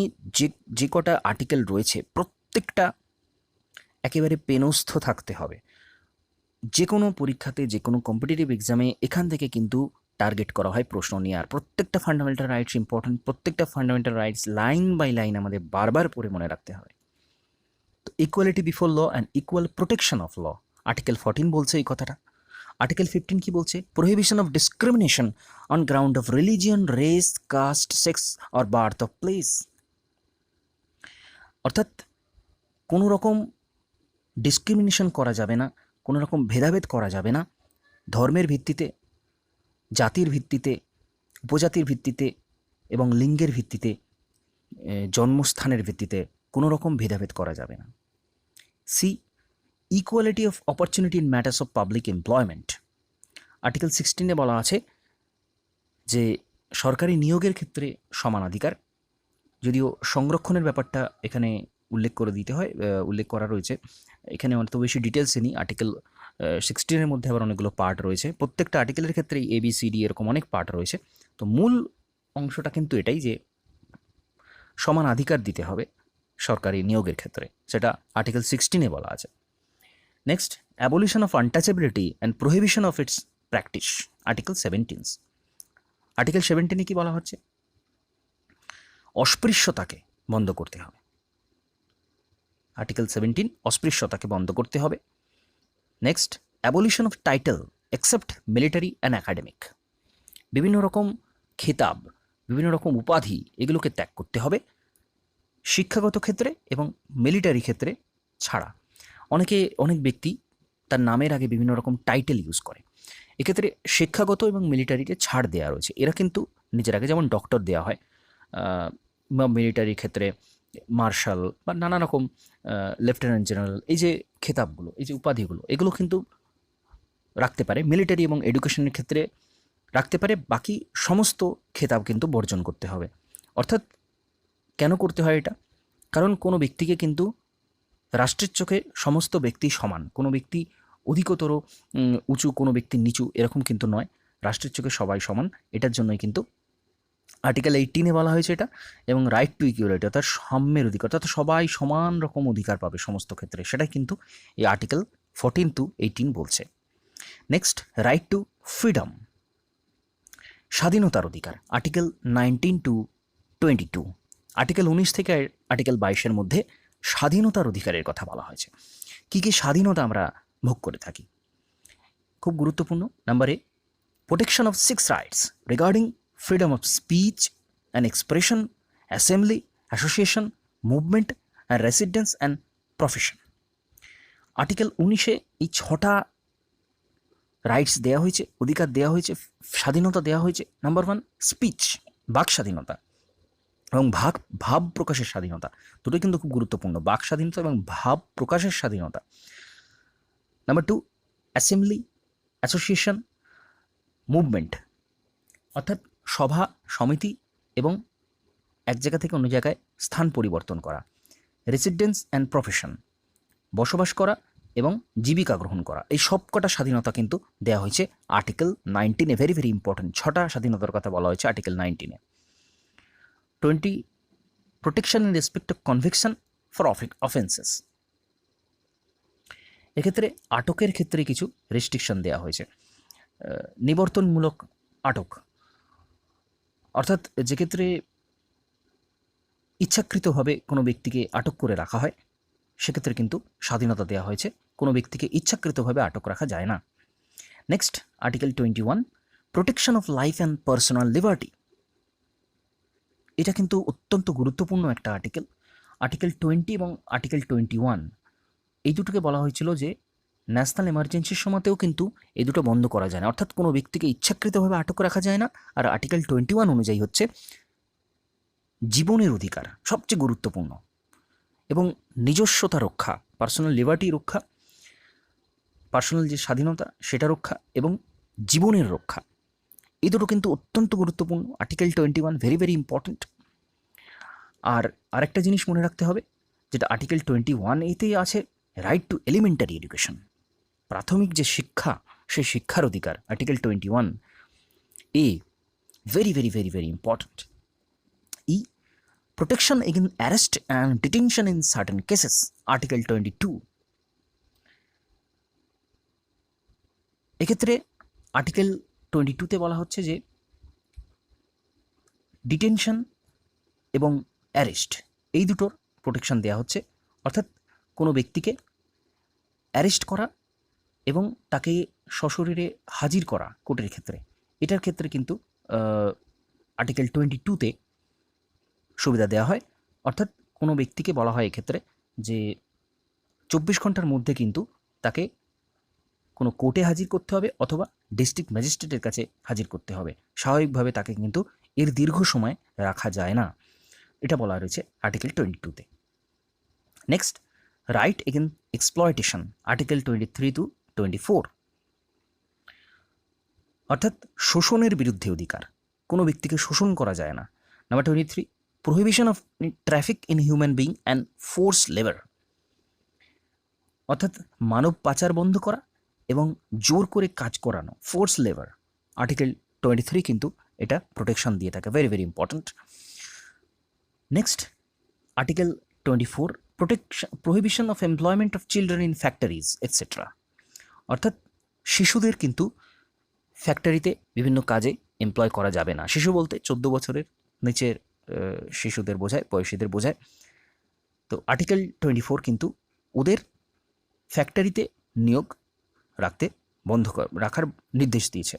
যে কটা আর্টিকেল রয়েছে প্রত্যেকটা একেবারে পেনস্থ থাকতে হবে। যে কোনো পরীক্ষাতে, যে কোনো কম্পিটিটিভ এক্সামে এখান থেকে কিন্তু টার্গেট করা হয় প্রশ্ন নিয়ে। আর প্রত্যেকটা ফান্ডামেন্টাল রাইটস ইম্পর্টেন্ট, প্রত্যেকটা fundamental rights line by line আমাদের বারবার পড়ে মনে রাখতে হবে। তো equality before law and equal protection of law, article 14 বলছে এই কথাটা। আর্টিকেল 15 কি বলছে? Prohibition of discrimination on ground of religion, race, caste, sex or birth of place. অর্থাৎ কোনো রকম ডিসক্রিমিনেশন করা যাবে না, কোনো রকম ভেদাভেদ করা যাবে না, ধর্মের ভিত্তিতে, জাতির ভিত্তিতে, উপজাতির ভিত্তিতে এবং লিঙ্গের ভিত্তিতে, জন্মস্থানের ভিত্তিতে কোনো রকম ভেদাভেদ করা যাবে না। C, equality of opportunity in matters of public employment. Article 16-এ বলা আছে যে সরকারি নিয়োগের ক্ষেত্রে সমানাধিকার, যদিও সংরক্ষণের ব্যাপারটা এখানে উল্লেখ করা রয়েছে, এখানে অত বেশি ডিটেলসে নেই। আর্টিকেল 16-এর মধ্যে আবার অনেকগুলো পার্ট রয়েছে, প্রত্যেকটা আর্টিকেলের ক্ষেত্রে ABCD এরকম অনেক পার্ট রয়েছে। তো মূল অংশটা কিন্তু এটাই যে সমান অধিকার দিতে হবে সরকারি নিয়োগের ক্ষেত্রে, সেটা আর্টিকেল 16-এ বলা আছে। Next, abolition of untouchability and prohibition of its practice, article 17। Article 17-এ কি বলা হচ্ছে? অস্পৃশ্যতাকে বন্ধ করতে হবে। আর্টিকেল 17 অস্পৃশ্যতাকে বন্ধ করতে হবে। Next, abolition of title except military and academic, বিভিন্ন রকম খেতাব, বিভিন্ন রকম উপাধি, এগুলোকে ত্যাগ করতে হবে শিক্ষাগত ক্ষেত্রে এবং মিলিটারি ক্ষেত্রে ছাড়া। অনেক ব্যক্তি তার নামের আগে বিভিন্ন রকম টাইটেল ইউজ করে, এক্ষেত্রে শিক্ষাগত এবং মিলিটারিতে ছাড় দেওয়া রয়েছে। এরা কিন্তু নিজের আগে, যেমন ডক্টর দেওয়া হয়, বা মিলিটারি ক্ষেত্রে মার্শাল বা নানা রকম লেফটেন্যান্ট জেনারেল, এই যে খেতাবগুলো, এই যে উপাধিগুলো, এগুলো কিন্তু রাখতে পারে। মিলিটারি এবং এডুকেশনের ক্ষেত্রে রাখতে পারে, বাকি সমস্ত খেতাব কিন্তু বর্জন করতে হবে। অর্থাৎ কেন করতে হয় এটা? কারণ কোনো ব্যক্তিকে কিন্তু রাষ্ট্রের চোখে সমস্ত ব্যক্তি সমান, কোনো ব্যক্তি অধিকতর উঁচু, কোনো ব্যক্তি নিচু, এরকম কিন্তু নয়। রাষ্ট্রের চোখে সবাই সমান, এটার জন্যই কিন্তু আর্টিকেল 18-এ বলা হয়েছে এটা। এবং রাইট টু ইকুয়ালিটি, অর্থাৎ সাম্যের অধিকার, অর্থাৎ সবাই সমান রকম অধিকার পাবে সমস্ত ক্ষেত্রে, সেটাই কিন্তু এই আর্টিকেল 14 to 18 বলছে। নেক্সট, রাইট টু ফ্রিডম, স্বাধীনতার অধিকার, আর্টিকেল 19 to 22। আর্টিকেল 19 থেকে আর্টিকেল 22-এর মধ্যে স্বাধীনতার অধিকারের কথা বলা হয়েছে। কী কী স্বাধীনতা আমরা ভোগ করে থাকি, খুব গুরুত্বপূর্ণ। Number A, protection of 6 rights regarding freedom of speech and expression, assembly, association, movement and residence and profession. Article 19-এ এই 6টা রাইটস দেওয়া হয়েছে, অধিকার দেওয়া হয়েছে, স্বাধীনতা দেওয়া হয়েছে। নাম্বার 1, স্পিচ, বাক স্বাধীনতা এবং ভাব প্রকাশের স্বাধীনতা, দুটোই কিন্তু খুব গুরুত্বপূর্ণ, বাক স্বাধীনতা এবং ভাব প্রকাশের স্বাধীনতা। নাম্বার 2, অ্যাসেম্বলি, অ্যাসোসিয়েশন, মুভমেন্ট, অর্থাৎ সভা, সমিতি এবং এক জায়গা থেকে অন্য জায়গায় স্থান পরিবর্তন করা। রেসিডেন্স অ্যান্ড প্রফেশন, বসবাস করা এবং জীবিকা গ্রহণ করা। এই সবকটা স্বাধীনতা কিন্তু দেওয়া হয়েছে আর্টিকেল 19-এ। ভেরি ভেরি ইম্পর্টেন্ট, 6টা স্বাধীনতার কথা বলা হয়েছে আর্টিকেল 19-এ। 20, protection in respect of conviction for offences. এক্ষেত্রে আটকের ক্ষেত্রে কিছু রেস্ট্রিকশন দেওয়া হয়েছে। নিবর্তনমূলক আটক, অর্থাৎ যে ক্ষেত্রে ইচ্ছাকৃতভাবে কোনো ব্যক্তিকে আটক করে রাখা হয়, সেক্ষেত্রে কিন্তু স্বাধীনতা দেওয়া হয়েছে, কোনো ব্যক্তিকে ইচ্ছাকৃতভাবে আটক রাখা যায় না। Next, article 21, protection of life and personal liberty. এটা কিন্তু অত্যন্ত গুরুত্বপূর্ণ একটা আর্টিকেল। আর্টিকেল 20 এবং আর্টিকেল 21 এই দুটোকে বলা হয়েছিল যে ন্যাশনাল এমার্জেন্সির সময়তেও কিন্তু এই দুটো বন্ধ করা যায় না, অর্থাৎ কোনো ব্যক্তিকে ইচ্ছাকৃতভাবে আটক রাখা যায় না। আর আর্টিকেল 21 অনুযায়ী হচ্ছে জীবনের অধিকার সবচেয়ে গুরুত্বপূর্ণ, এবং নিজস্বতা রক্ষা, পার্সোনাল লিবার্টি রক্ষা, পার্সোনাল যে স্বাধীনতা সেটা রক্ষা এবং জীবনের রক্ষা, এই দুটো কিন্তু অত্যন্ত গুরুত্বপূর্ণ। Article 21 very very important. আর আরেকটা জিনিস মনে রাখতে হবে, যেটা আর্টিকেল 21 এতেই আছে, রাইট টু এলিমেন্টারি এডুকেশন, প্রাথমিক যে শিক্ষা, সেই শিক্ষার অধিকার। Article 21 a very very very very important. E, protection against arrest and detention in certain cases, article 22। এক্ষেত্রে আর্টিকেল 22-তে বলা হচ্ছে যে ডিটেনশন এবং অ্যারেস্ট এই দুটোর প্রোটেকশন দেওয়া হচ্ছে, অর্থাৎ কোনো ব্যক্তিকে অ্যারেস্ট করা এবং তাকে সশরীরে হাজির করা কোর্টের ক্ষেত্রে, এটার ক্ষেত্রে কিন্তু আর্টিকেল 22-তে সুবিধা দেওয়া হয়। অর্থাৎ কোনো ব্যক্তিকে বলা হয় এক্ষেত্রে যে 24 ঘন্টার মধ্যে কিন্তু তাকে কোনো কোর্টে হাজির করতে হবে অথবা ডিস্ট্রিক্ট ম্যাজিস্ট্রেটের কাছে হাজির করতে হবে। স্বাভাবিকভাবে তাকে কিন্তু এর দীর্ঘ সময় রাখা যায় না, এটা বলা রয়েছে আর্টিকেল 22-তে। Next, right against exploitation, article 23 to 24, অর্থাৎ শোষণের বিরুদ্ধে অধিকার, কোনো ব্যক্তিকে শোষণ করা যায় না। Number 23, prohibition of traffic in human being and force labour, অর্থাৎ মানব পাচার বন্ধ করা এবং জোর করে কাজ করানো, ফোর্স লেবার। আর্টিকেল 23 কিন্তু এটা প্রোটেকশন দিয়ে থাকে, very very important. Next, article 24, prohibition of employment of children in factories etcetera, অর্থাৎ শিশুদের কিন্তু ফ্যাক্টরিতে বিভিন্ন কাজে এমপ্লয় করা যাবে না। শিশু বলতে 14 বছরের নিচের শিশুদের বোঝায়, বয়সীদের বোঝায়। তো আর্টিকেল 24 কিন্তু ওদের ফ্যাক্টরিতে নিয়োগ রাখতে রাখার নির্দেশ দিয়েছে,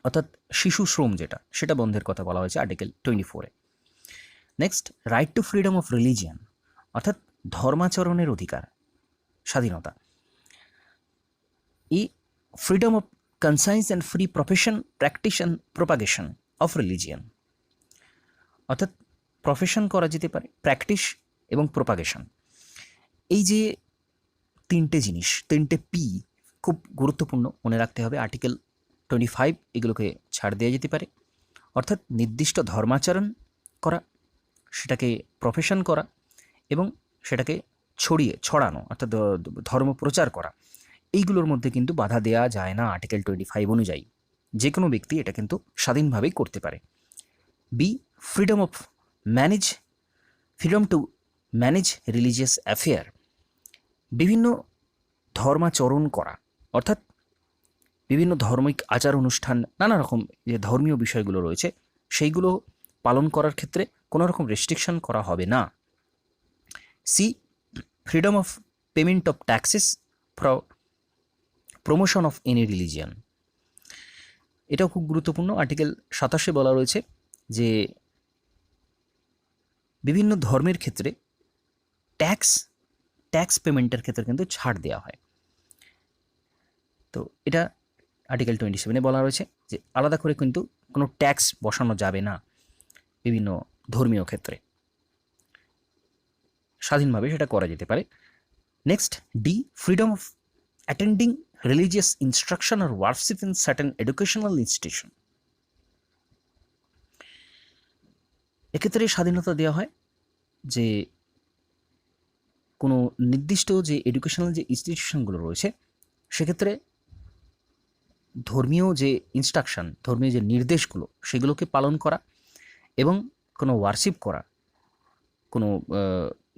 অর্থাৎ শিশু শ্রম যেটা, সেটা বন্ধের কথা বলা হয়েছে আর্টিকেল 24-এ। Next, right to freedom of religion, অর্থাৎ ধর্মাচরণের অধিকার, স্বাধীনতা। এই freedom of conscience and free profession, practice and propagation of religion, অর্থাৎ প্রফেশন করা যেতে পারে, প্র্যাকটিস এবং প্রোপাগেশন। এই যে তিনটে জিনিস, তিনটে পি খুব গুরুত্বপূর্ণ, মনে রাখতে হবে। আর্টিকেল 25 এগুলোকে ছাড় দেওয়া যেতে পারে, অর্থাৎ নির্দিষ্ট ধর্মাচরণ করা, সেটাকে প্রফেশন করা এবং সেটাকে ছড়ানো অর্থাৎ ধর্ম প্রচার করা, এইগুলোর মধ্যে কিন্তু বাধা দেওয়া যায় না আর্টিকেল 25 অনুযায়ী। যে কোনো ব্যক্তি এটা কিন্তু স্বাধীনভাবেই করতে পারে। B, freedom to manage religious affair, বিভিন্ন ধর্মাচরণ করা, অর্থাৎ বিভিন্ন ধর্মিক আচার অনুষ্ঠান, নানা রকম যে ধর্মীয় বিষয়গুলো রয়েছে সেইগুলো পালন করার ক্ষেত্রে কোনো রকম রেস্ট্রিকশন করা হবে না। C, freedom of payment of taxes for promotion of any religion, এটাও খুব গুরুত্বপূর্ণ। আর্টিকেল 27 বলা রয়েছে যে বিভিন্ন ধর্মের ক্ষেত্রে ট্যাক্স পেমেন্টের ক্ষেত্রে কিন্তু ছাড় দেওয়া হয়। তো এটা আর্টিকেল 27 বলা রয়েছে যে আলাদা করে কিন্তু কোনো ট্যাক্স বসানো যাবে না বিভিন্ন ধর্মীয় ক্ষেত্রে, স্বাধীনভাবে সেটা করা যেতে পারে। Next, D, freedom of attending religious instruction or worship in certain educational institution, এক্ষেত্রে স্বাধীনতা দেওয়া হয় যে কোনো নির্দিষ্ট যে এডুকেশনাল যে ইনস্টিটিউশনগুলো রয়েছে সেক্ষেত্রে ধর্মীয় যে ইনস্ট্রাকশন, ধর্মীয় যে নির্দেশগুলো সেগুলোকে পালন করা এবং কোনো ওয়ার্শিপ করা, কোনো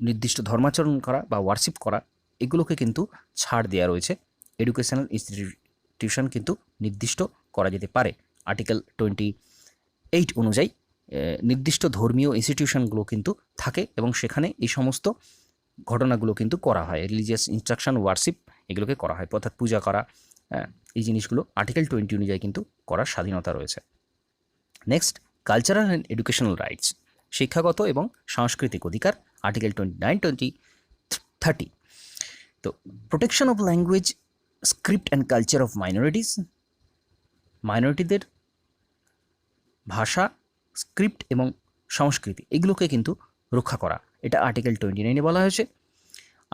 নির্দিষ্ট ধর্মাচরণ করা বা ওয়ার্শিপ করা, এগুলোকে কিন্তু ছাড় দেওয়া রয়েছে। এডুকেশনাল ইনস্টিটিউশন কিন্তু নির্দিষ্ট করা যেতে পারে আর্টিকেল 28 অনুযায়ী। নির্দিষ্ট ধর্মীয় ইনস্টিটিউশনগুলো কিন্তু থাকে এবং সেখানে এই সমস্ত ঘটনাগুলো কিন্তু করা হয়, রিলিজিয়াস ইনস্ট্রাকশন, ওয়ার্শিপ এগুলোকে করা হয়, অর্থাৎ পূজা করা, এই জিনিসগুলো আর্টিকেল 20 অনুযায়ী কিন্তু করার স্বাধীনতা রয়েছে। Next, cultural and educational rights, শিক্ষাগত এবং সাংস্কৃতিক অধিকার, আর্টিকেল 29, 20, 30। তো protection of language, script and culture of মাইনরিটিদের ভাষা, স্ক্রিপ্ট এবং সংস্কৃতি এগুলোকে কিন্তু রক্ষা করা, এটা আর্টিকেল 29 বলা হয়েছে।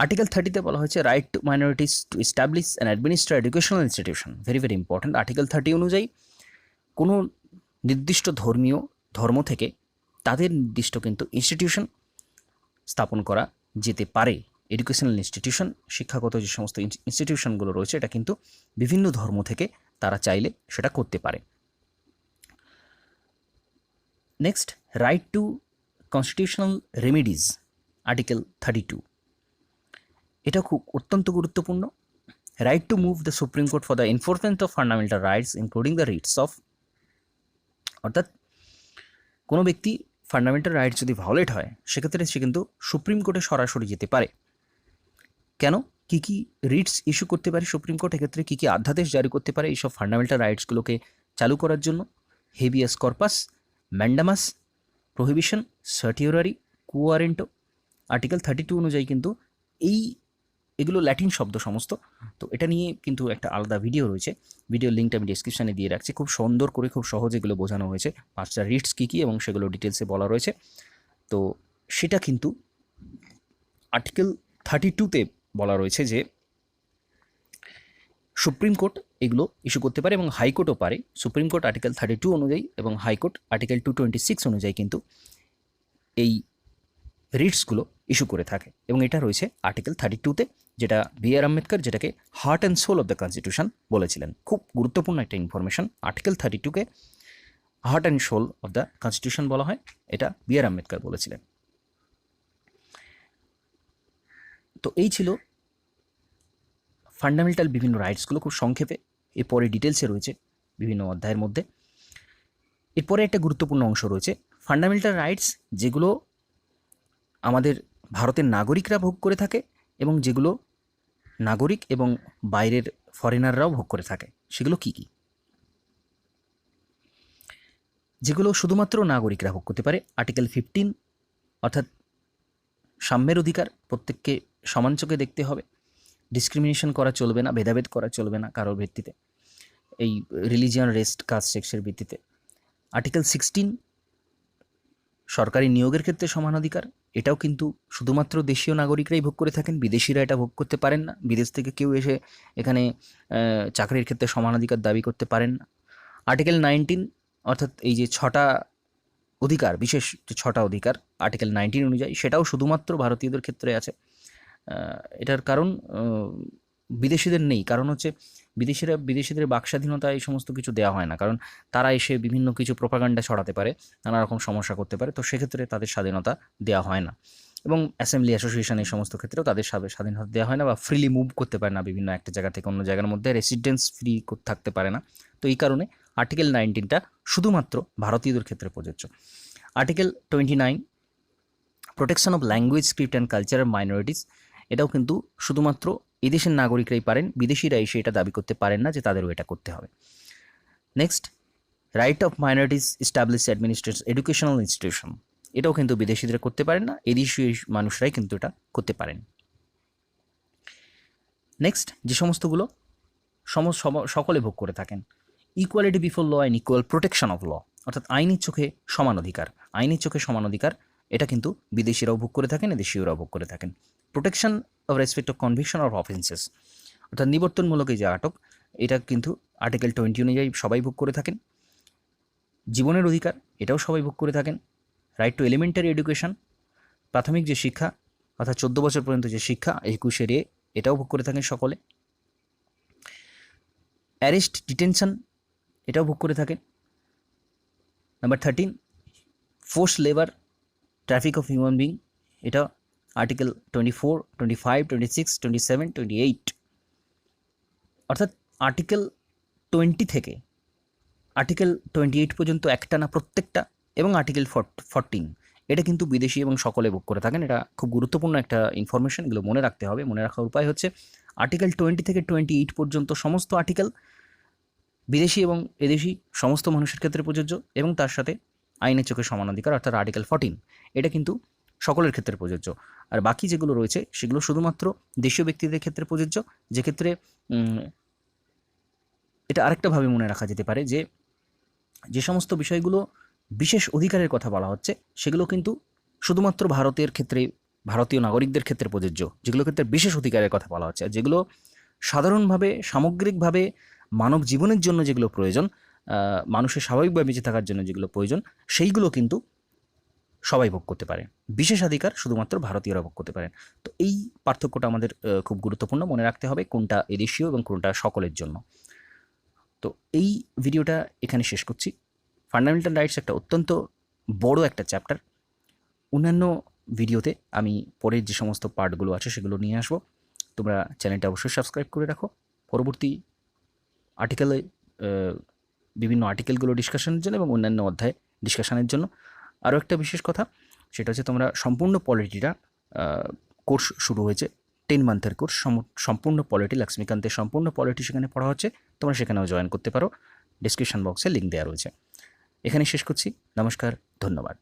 আর্টিকেল 30 বলা হয়েছে right to minorities to establish and administer educational institution, very very important. Article 30 অনুযায়ী কোনো নির্দিষ্ট ধর্ম থেকে তাদের নির্দিষ্ট কিন্তু ইনস্টিটিউশন স্থাপন করা যেতে পারে। এডুকেশনাল ইনস্টিটিউশন, শিক্ষাগত যে সমস্ত ইনস্টিটিউশনগুলো রয়েছে এটা কিন্তু বিভিন্ন ধর্ম থেকে তারা চাইলে সেটা করতে পারে। Next, right two constitutional remedies, article 32, এটা খুব অত্যন্ত গুরুত্বপূর্ণ। Right two move the supreme court for the enforcement of fundamental rights including the Ritz of, অর্থাৎ কোনো ব্যক্তি ফান্ডামেন্টাল রাইটস যদি ভায়োলেট হয় সেক্ষেত্রে সে কিন্তু সুপ্রিম কোর্টে সরাসরি যেতে পারে। কেন, কী কী রিটস ইস্যু করতে পারে সুপ্রিম কোর্ট, এক্ষেত্রে কী কী অধ্যাদেশ জারি করতে পারে এইসব ফান্ডামেন্টাল রাইটসগুলোকে চালু করার জন্য? Habeas corpus, mandamus, prohibition, certiorari, quo warranto, article 32 অনুযায়ী কিন্তু এগুলো ল্যাটিন শব্দ সমস্ত। তো এটা নিয়ে কিন্তু একটা আলাদা ভিডিও রয়েছে, ভিডিওর লিঙ্কটা আমি ডেসক্রিপশানে দিয়ে রাখছি, খুব সুন্দর করে খুব সহজে এগুলো বোঝানো হয়েছে, 5টা রিটস কী কী এবং সেগুলো ডিটেলসে বলা রয়েছে। তো সেটা কিন্তু আর্টিকেল 32তে বলা রয়েছে যে সুপ্রিম কোর্ট এগুলো ইস্যু করতে পারে এবং হাইকোর্টও পারে। সুপ্রিম কোর্ট আর্টিকেল 32 অনুযায়ী এবং হাইকোর্ট আর্টিকেল 226 অনুযায়ী কিন্তু এই রিটসগুলো ইস্যু করে থাকে এবং এটা রয়েছে আর্টিকেল 32তে, যেটা বি.আর. আম্বেদকর যেটাকে heart and soul of the constitution বলেছিলেন। খুব গুরুত্বপূর্ণ একটা ইনফরমেশন, আর্টিকেল 32কে heart and soul of the constitution বলা হয়, এটা বি.আর. আম্বেদকর বলেছিলেন। তো এই ছিল ফান্ডামেন্টাল বিভিন্ন রাইটসগুলো খুব সংক্ষেপে, এরপরে ডিটেলসে রয়েছে বিভিন্ন অধ্যায়ের মধ্যে। এরপরে একটা গুরুত্বপূর্ণ অংশ রয়েছে ফান্ডামেন্টাল রাইটস, যেগুলো আমাদের ভারতের নাগরিকরা ভোগ করে থাকে এবং যেগুলো নাগরিক এবং বাইরের ফরেনাররাও ভোগ করে থাকে। সেগুলো কি কি? যেগুলো শুধুমাত্র নাগরিকরা ভোগ করতে পারে, আর্টিকেল 15, অর্থাৎ সাম্যের অধিকার, প্রত্যেককে সমান চোখে দেখতে হবে, ডিসক্রিমিনেশন করা চলবে না, ভেদাভেদ করা চলবে না কারোর ভিত্তিতে, এই রিলিজিয়ান, রেস, কাস্ট, সেক্সের ভিত্তিতে। আর্টিকেল 16, সরকারি নিয়োগের ক্ষেত্রে সমান অধিকার, এটাও কিন্তু শুধুমাত্র দেশীয় নাগরিকরাই ভোগ করে থাকেন, বিদেশিরা এটা ভোগ করতে পারেন না। বিদেশ থেকে কেউ এসে এখানে চাকরির ক্ষেত্রে সমান অধিকার দাবি করতে পারেন না। আর্টিকেল 19 অর্থাৎ এই যে 6টা অধিকার, বিশেষ যে 6টা অধিকার আর্টিকেল 19 অনুযায়ী, সেটাও শুধুমাত্র ভারতীয়দের ক্ষেত্রে আছে। এটার কারণ বিদেশিদের নেই। কারণ হচ্ছে বিদেশিদের বাকস্বাধীনতা এই সমস্ত কিছু দেওয়া হয় না, কারণ তারা এসে বিভিন্ন কিছু প্রোপাগান্ডা ছড়াতে পারে, নানা রকম সমস্যা করতে পারে, তো সেক্ষেত্রে তাদের স্বাধীনতা দেওয়া হয় না। এবং অ্যাসেম্বলি অ্যাসোসিয়েশন এই সমস্ত ক্ষেত্রেও তাদের স্বাধীনতা দেওয়া হয় না, বা ফ্রিলি মুভ করতে পারে না বিভিন্ন একটা জায়গা থেকে অন্য জায়গার মধ্যে, রেসিডেন্স ফ্রি থাকতে পারে না। তো এই কারণে আর্টিকেল 19টা শুধুমাত্র ভারতীয়দের ক্ষেত্রে প্রযোজ্য। Article 29 protection of language, script and cultural minorities, এটাও কিন্তু শুধুমাত্র এদেশের নাগরিকরাই পারেন, বিদেশিরা এসে এটা দাবি করতে পারেন না যে তাদেরও এটা করতে হবে। Next, right of minorities establish administration educational institution, এটাও কিন্তু বিদেশিদের করতে পারেন না, এদেশীয় মানুষরাই কিন্তু এটা করতে পারেন। নেক্সট, যে সমস্তগুলো সকলে ভোগ করে থাকেন, equality before law and equal protection of law, অর্থাৎ আইনের চোখে সমান অধিকার। আইনের চোখে সমান অধিকার এটা কিন্তু বিদেশিরাও ভোগ করে থাকেন, দেশীয়রাও ভোগ করে থাকেন। Protection of respect of conviction of offences, অর্থাৎ নিবর্তনমূলক এই যে আটক, এটা কিন্তু আর্টিকেল 20 অনুযায়ী সবাই ভোগ করে থাকেন। জীবনের অধিকার, এটাও সবাই ভোগ করে থাকেন। রাইট টু এলিমেন্টারি এডুকেশন, প্রাথমিক যে শিক্ষা অর্থাৎ 14 বছর পর্যন্ত যে শিক্ষা 21 এ, এটাও ভোগ করে থাকেন সকলে। অ্যারেস্ট ডিটেনশন, এটাও ভোগ করে থাকেন। Number 13, force labour, traffic of human being, এটা আর্টিকেল 24, 25, 26, 27, 28, অর্থাৎ আর্টিকেল 20 থেকে আর্টিকেল 28 পর্যন্ত একটানা প্রত্যেকটা, এবং আর্টিকেল 14, এটা কিন্তু বিদেশি এবং সকলে ভোগ করে থাকেন। এটা খুব গুরুত্বপূর্ণ একটা ইনফরমেশন, এগুলো মনে রাখতে হবে। মনে রাখার উপায় হচ্ছে আর্টিকেল 20 থেকে 28 পর্যন্ত সমস্ত আর্টিকেল বিদেশি এবং এদেশি সমস্ত মানুষের ক্ষেত্রে প্রযোজ্য, এবং তার সাথে আইনের চোখে সমান অধিকার অর্থাৎ আর্টিকেল 14, এটা কিন্তু সকলের ক্ষেত্রে প্রযোজ্য। আর বাকি যেগুলো রয়েছে সেগুলো শুধুমাত্র দেশীয় ব্যক্তিদের ক্ষেত্রে প্রযোজ্য, যে ক্ষেত্রে এটা আরেকটাভাবে মনে রাখা যেতে পারে যে যে সমস্ত বিষয়গুলো বিশেষ অধিকারের কথা বলা হচ্ছে সেগুলো কিন্তু শুধুমাত্র ভারতের ক্ষেত্রে, ভারতীয় নাগরিকদের ক্ষেত্রে প্রযোজ্য, যেগুলো ক্ষেত্রে বিশেষ অধিকারের কথা বলা হচ্ছে। আর যেগুলো সাধারণভাবে সামগ্রিকভাবে মানব জীবনের জন্য যেগুলো প্রয়োজন, মানুষের স্বাভাবিকভাবে বেঁচে থাকার জন্য যেগুলো প্রয়োজন, সেইগুলো কিন্তু সবাই ভোগ করতে পারে। বিশেষাধিকার শুধুমাত্র ভারতীয়রা ভোগ করতে পারেন। তো এই পার্থক্যটা আমাদের খুব গুরুত্বপূর্ণ, মনে রাখতে হবে কোনটা এদেশীয় এবং কোনটা সকলের জন্য। তো এই ভিডিওটা এখানে শেষ করছি। ফান্ডামেন্টাল রাইটস একটা অত্যন্ত বড় একটা চ্যাপ্টার। অন্যান্য ভিডিওতে আমি পরের যে সমস্ত পার্টগুলো আছে সেগুলো নিয়ে আসবো। তোমরা চ্যানেলটা অবশ্যই সাবস্ক্রাইব করে রাখো পরবর্তী আর্টিকেলে, বিভিন্ন আর্টিকেলগুলো ডিসকাশনের জন্য এবং অন্যান্য অধ্যায় ডিসকাশনের জন্য। আরও একটা বিশেষ কথা, সেটা হচ্ছে তোমরা সম্পূর্ণ পলিটিটা কোর্স শুরু হয়েছে, 10 মান্থের কোর্স, সম্পূর্ণ পলিটি, লক্ষ্মীকান্তের সম্পূর্ণ পলিটি সেখানে পড়া হচ্ছে। তোমরা সেখানেও জয়েন করতে পারো, ডিসক্রিপশন বক্সে লিঙ্ক দেওয়া রয়েছে। এখানে শেষ করছি। নমস্কার, ধন্যবাদ।